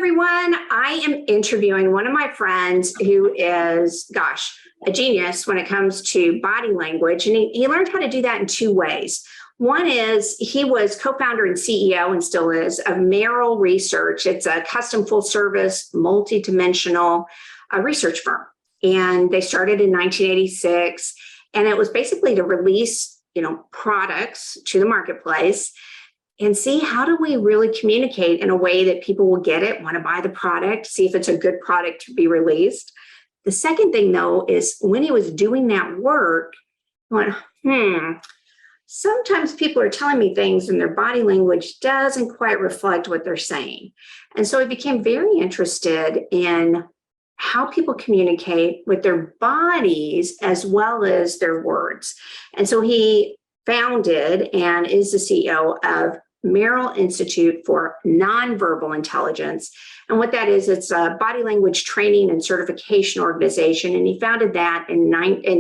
everyone. I am interviewing one of my friends who is, a genius when it comes to body language. And he learned how to do that in two ways. One is he was co-founder and CEO, and still is, of Merrill Research. It's a custom full service, multi-dimensional research firm. And they started in 1986. And it was basically to release, products to the marketplace and see how do we really communicate in a way that people will get it, want to buy the product, see if it's a good product to be released. The second thing, though, is when he was doing that work, he went, sometimes people are telling me things and their body language doesn't quite reflect what they're saying. And so he became very interested in how people communicate with their bodies as well as their words. And so he founded and is the CEO of Merrill Institute for Nonverbal Intelligence. And what that is, it's a body language training and certification organization. And he founded that in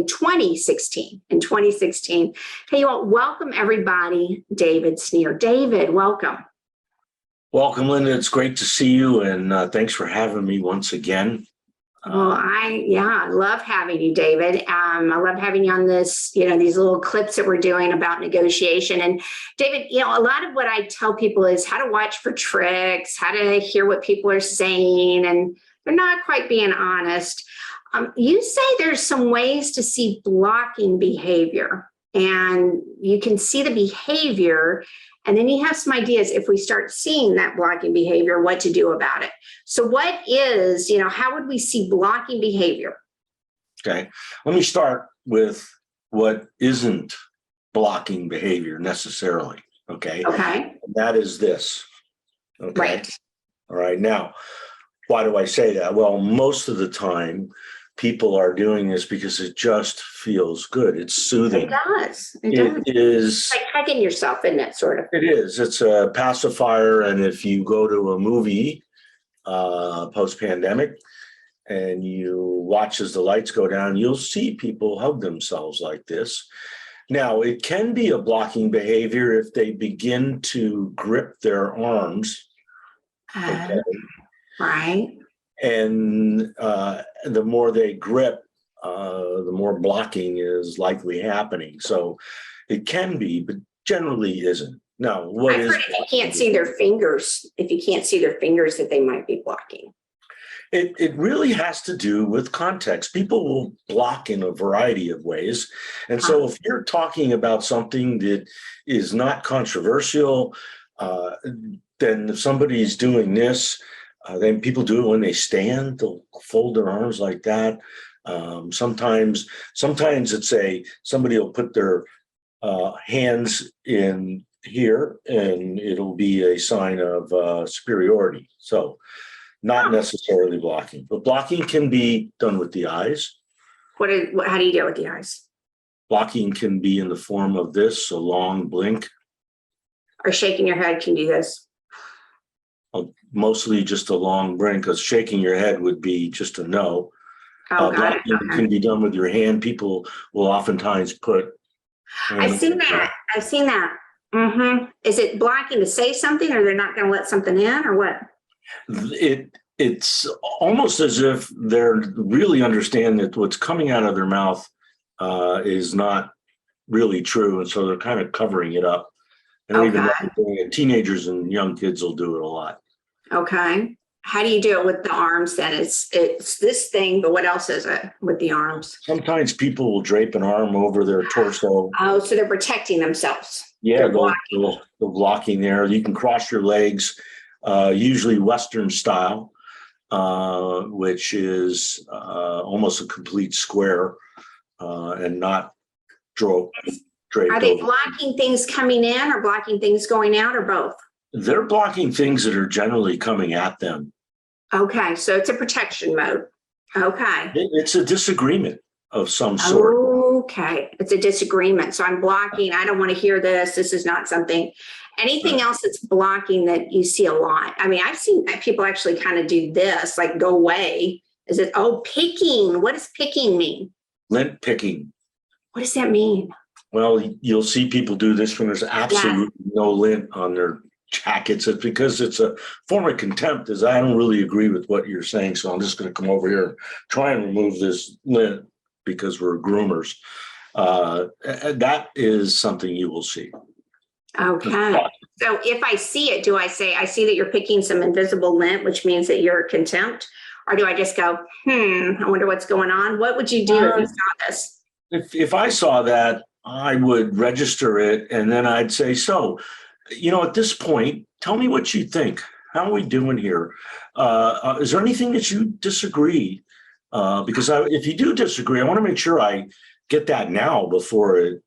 2016. Hey, you all, welcome everybody, David Schneer. David, welcome. Welcome, Linda. It's great to see you. And thanks for having me once again. Well, I love having you, David. I love having you on this, these little clips that we're doing about negotiation. And David, a lot of what I tell people is how to watch for tricks, how to hear what people are saying, and they're not quite being honest. You say there's some ways to see blocking behavior, and you can see the behavior. And then you have some ideas if we start seeing that blocking behavior, what to do about it. So what is, how would we see blocking behavior? Okay, let me start with what isn't blocking behavior necessarily. Okay. Okay. And that is this. Okay. Right. All right. Now, why do I say that? Well, most of the time, people are doing this because it just feels good. It's soothing. It does. It is like hugging yourself, isn't it, sort of? It is. It's a pacifier. And if you go to a movie post-pandemic and you watch as the lights go down, you'll see people hug themselves like this. Now, it can be a blocking behavior if they begin to grip their arms. Okay. Right. And the more they grip, the more blocking is likely happening. So it can be, but generally isn't. Now, what is? If you can't see their fingers, that they might be blocking. It really has to do with context. People will block in a variety of ways. And so if you're talking about something that is not controversial, then if somebody's doing this, then people do it when they stand. They'll fold their arms like that. Sometimes it's somebody will put their hands in here, and it'll be a sign of superiority. So, not necessarily blocking, but blocking can be done with the eyes. How do you deal with the eyes? Blocking can be in the form of this, a long blink, or shaking your head can do this. Mostly just a long blink, because shaking your head would be just a no. Blocking can be done with your hand. People will oftentimes put. I've seen that. Mm-hmm. Is it blocking to say something, or they're not going to let something in, or what? It's almost as if they're really understand that what's coming out of their mouth is not really true, and so they're kind of covering it up. And even teenagers and young kids will do it a lot. Okay. How do you do it with the arms then? It's this thing, but what else is it with the arms? Sometimes people will drape an arm over their torso. Oh, so they're protecting themselves. Yeah, they're blocking there. You can cross your legs, usually Western style, which is almost a complete square and not draped. Are they blocking things coming in or blocking things going out, or both? They're blocking things that are generally coming at them. Okay, so it's a protection mode. Okay. It's a disagreement of some sort. Okay, it's a disagreement. So I'm blocking. I don't want to hear this. This is not something. Anything else that's blocking that you see a lot? I mean, I've seen people actually kind of do this, like go away. Is it, picking? What does picking mean? Lint-picking. What does that mean? Well, you'll see people do this when there's absolutely no lint on their jackets, it's because it's a form of contempt, is I don't really agree with what you're saying, so I'm just going to come over here and try and remove this lint because we're groomers. That is something you will see. Okay. So if I see it, do I say, I see that you're picking some invisible lint, which means that you're contempt? Or do I just go, I wonder what's going on? What would you do if you saw this? If I saw that, I would register it, and then I'd say, so, at this point, tell me what you think. How are we doing here? Is there anything that you disagree? Because if you do disagree, I want to make sure I get that now before it,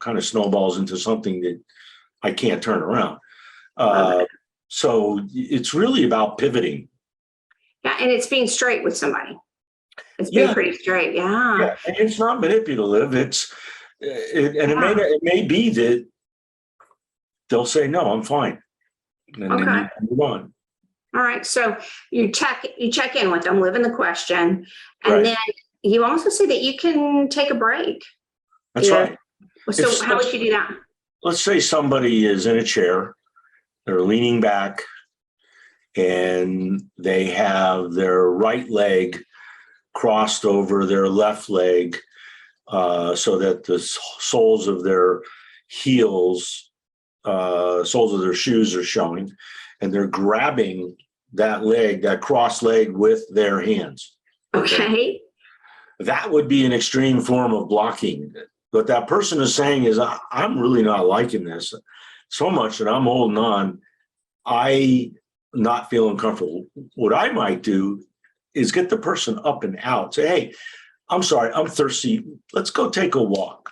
kind of snowballs into something that I can't turn around. So it's really about pivoting. Yeah, and it's being straight with somebody. It's being pretty straight. Yeah. And it's not manipulative. It may be that they'll say, no, I'm fine. And then you move on. All right. So you check in with them, live in the question. And then you also say that you can take a break. That's right. So how would you do that? Let's say somebody is in a chair, they're leaning back, and they have their right leg crossed over their left leg, so that the soles of their heels, soles of their shoes are showing, and they're grabbing that leg, that cross leg, with their hands. Okay. That would be an extreme form of blocking. What that person is saying is, I'm really not liking this so much that I'm holding on. I'm not feeling comfortable. What I might do is get the person up and out. Say, hey, I'm sorry, I'm thirsty. Let's go take a walk.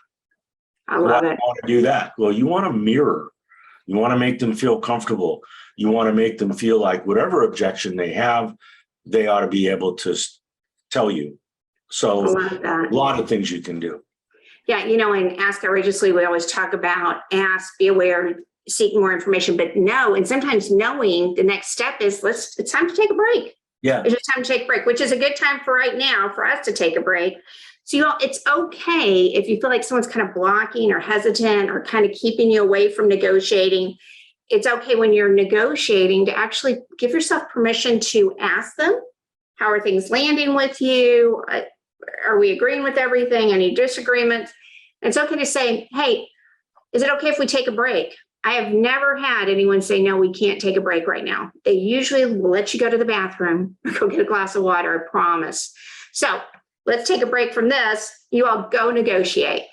I love it. Why want to do that? Well, you want to mirror. You want to make them feel comfortable. You want to make them feel like whatever objection they have, they ought to be able to tell you. So a lot of things you can do. Yeah, in Ask Outrageously, we always talk about ask, be aware, seek more information, but know. And sometimes knowing the next step is it's time to take a break. Yeah. It's just time to take a break, which is a good time for right now for us to take a break. So it's okay if you feel like someone's kind of blocking or hesitant or kind of keeping you away from negotiating. It's okay when you're negotiating to actually give yourself permission to ask them, how are things landing with you? Are we agreeing with everything? Any disagreements? It's okay to say, hey, is it okay if we take a break? I have never had anyone say, no, we can't take a break right now. They usually will let you go to the bathroom or go get a glass of water, I promise. So let's take a break from this. You all go negotiate.